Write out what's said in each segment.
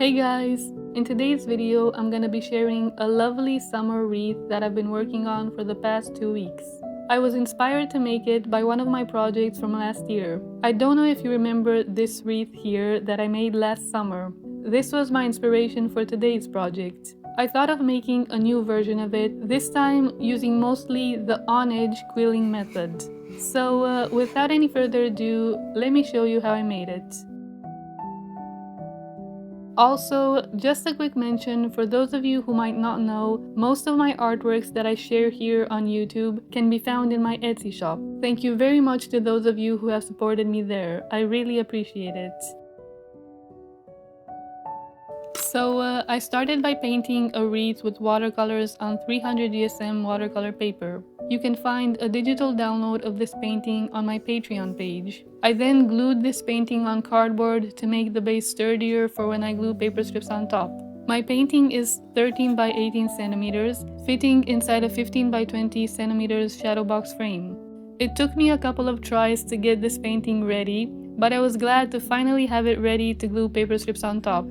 Hey guys! In today's video, I'm gonna be sharing a lovely summer wreath that I've been working on for the past 2 weeks. I was inspired to make it by one of my projects from last year. I don't know if you remember this wreath here that I made last summer. This was my inspiration for today's project. I thought of making a new version of it, this time using mostly the on-edge quilling method. So without any further ado, let me show you how I made it. Also, just a quick mention for those of you who might not know, most of my artworks that I share here on YouTube can be found in my Etsy shop. Thank you very much to those of you who have supported me there. I really appreciate it. So I started by painting a wreath with watercolors on 300 GSM watercolor paper. You can find a digital download of this painting on my Patreon page. I then glued this painting on cardboard to make the base sturdier for when I glue paper strips on top. My painting is 13 by 18 centimeters, fitting inside a 15 by 20 centimeters shadow box frame. It took me a couple of tries to get this painting ready, but I was glad to finally have it ready to glue paper strips on top.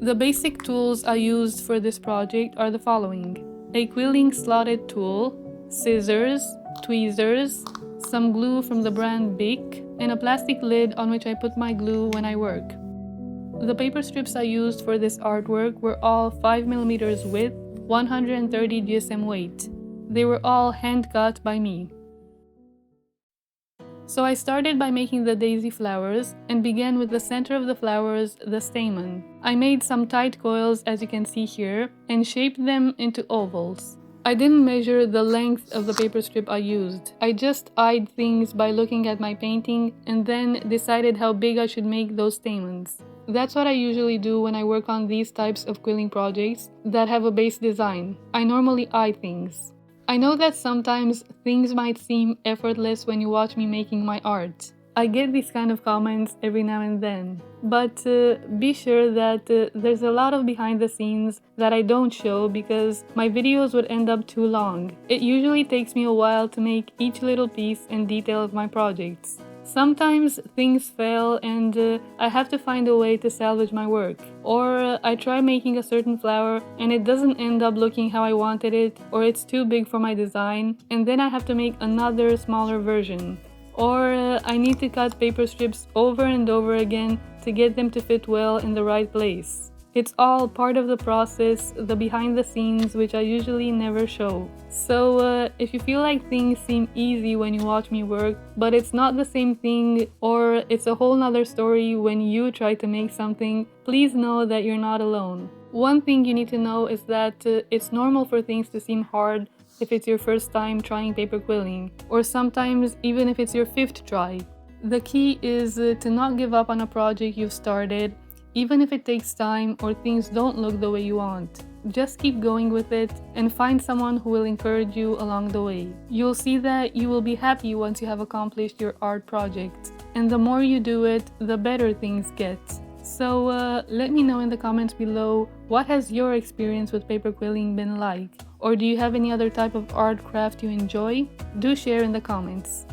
The basic tools I used for this project are the following: a quilling slotted tool, scissors, tweezers, some glue from the brand Bic, and a plastic lid on which I put my glue when I work. The paper strips I used for this artwork were all 5mm width, 130 GSM weight. They were all hand cut by me. So I started by making the daisy flowers and began with the center of the flowers, the stamen. I made some tight coils, as you can see here, and shaped them into ovals. I didn't measure the length of the paper strip I used. I just eyed things by looking at my painting and then decided how big I should make those stamens. That's what I usually do when I work on these types of quilling projects that have a base design. I normally eye things. I know that sometimes things might seem effortless when you watch me making my art. I get these kind of comments every now and then, but be sure that there's a lot of behind the scenes that I don't show because my videos would end up too long. It usually takes me a while to make each little piece and detail of my projects. Sometimes things fail and I have to find a way to salvage my work. Or I try making a certain flower and it doesn't end up looking how I wanted it, or it's too big for my design, and then I have to make another smaller version. Or I need to cut paper strips over and over again to get them to fit well in the right place. It's all part of the process, the behind the scenes, which I usually never show. So if you feel like things seem easy when you watch me work, but it's not the same thing, or it's a whole nother story when you try to make something, please know that you're not alone. One thing you need to know is that it's normal for things to seem hard if it's your first time trying paper quilling, or sometimes even if it's your 5th try. The key is to not give up on a project you've started, even if it takes time or things don't look the way you want. Just keep going with it and find someone who will encourage you along the way. You'll see that you will be happy once you have accomplished your art project. And the more you do it, the better things get. So let me know in the comments below, what has your experience with paper quilling been like? Or do you have any other type of art craft you enjoy? Do share in the comments.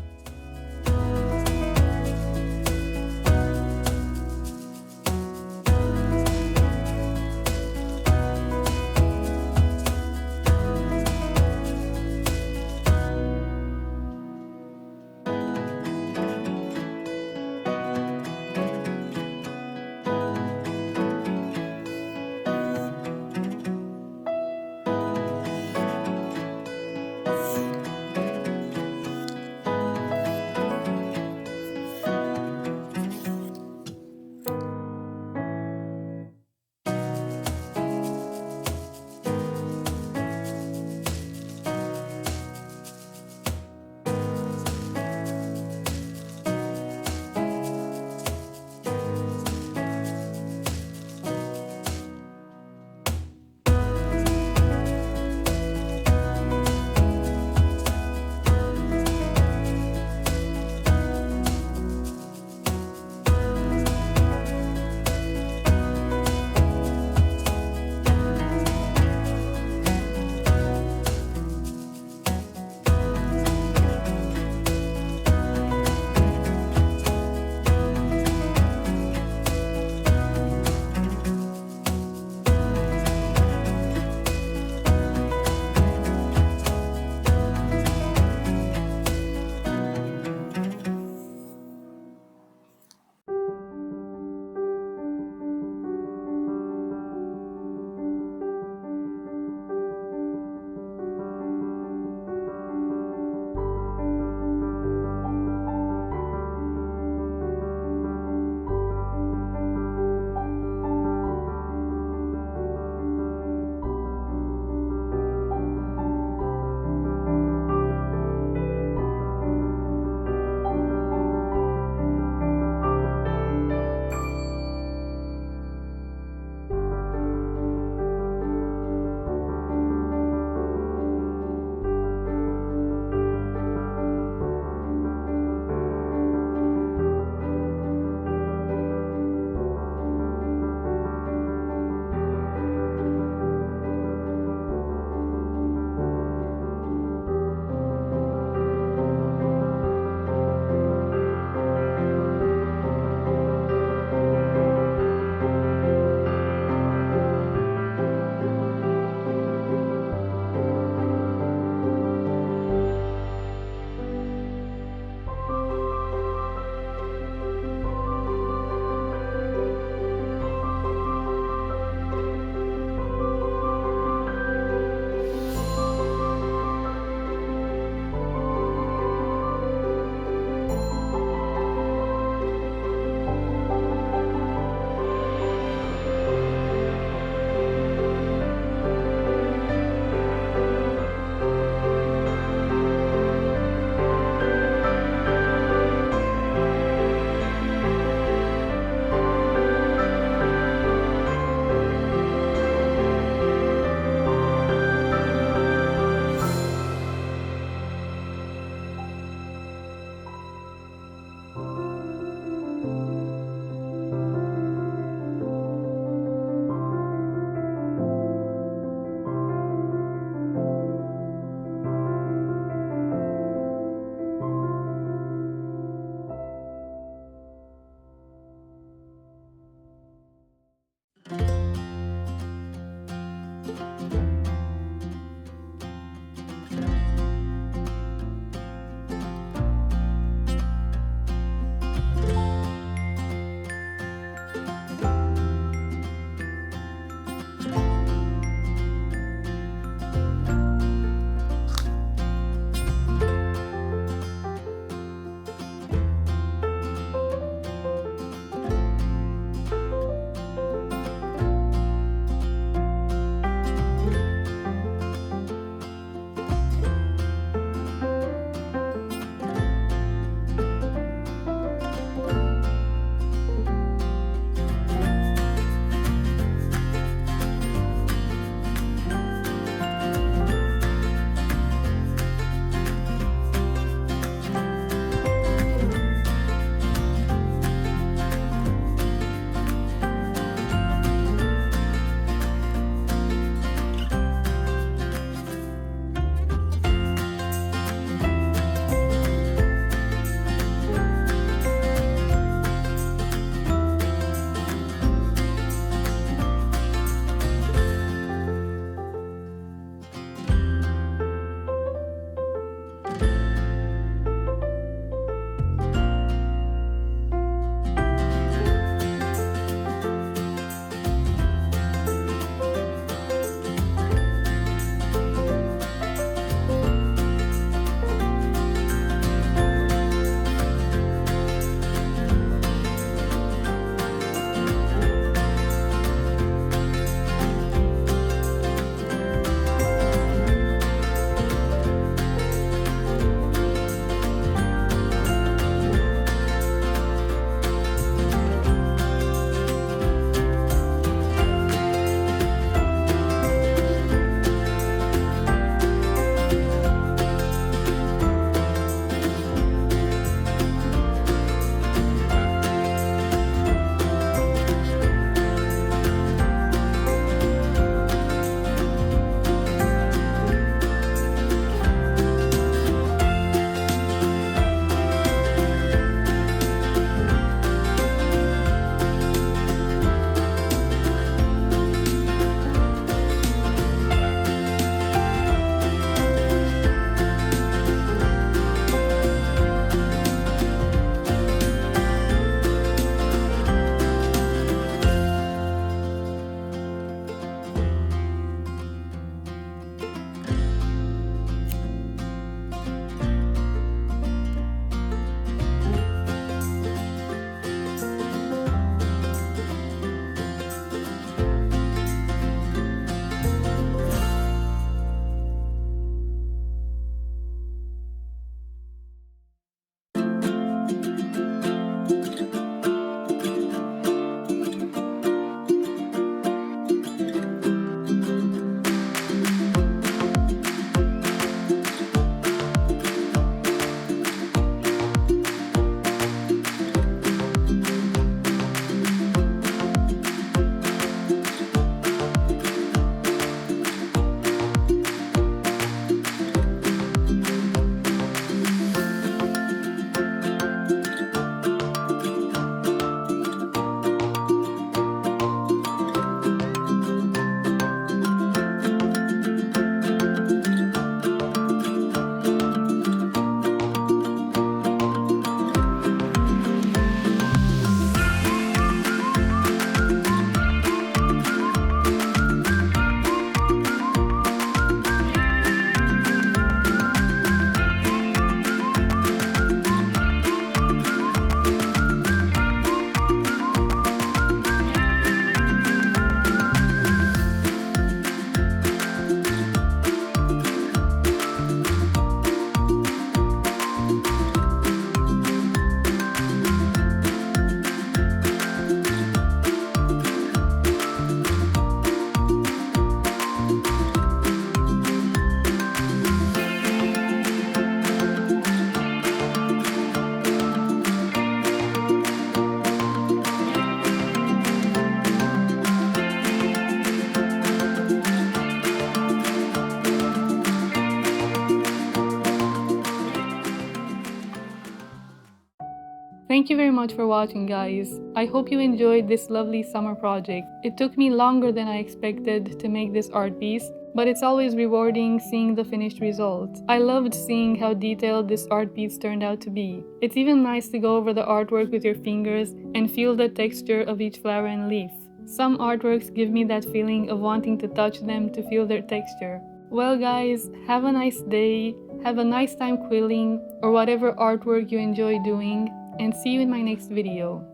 Thank you very much for watching, guys. I hope you enjoyed this lovely summer project. It took me longer than I expected to make this art piece, but it's always rewarding seeing the finished result. I loved seeing how detailed this art piece turned out to be. It's even nice to go over the artwork with your fingers and feel the texture of each flower and leaf. Some artworks give me that feeling of wanting to touch them to feel their texture. Well guys, have a nice day, have a nice time quilling or whatever artwork you enjoy doing, and see you in my next video.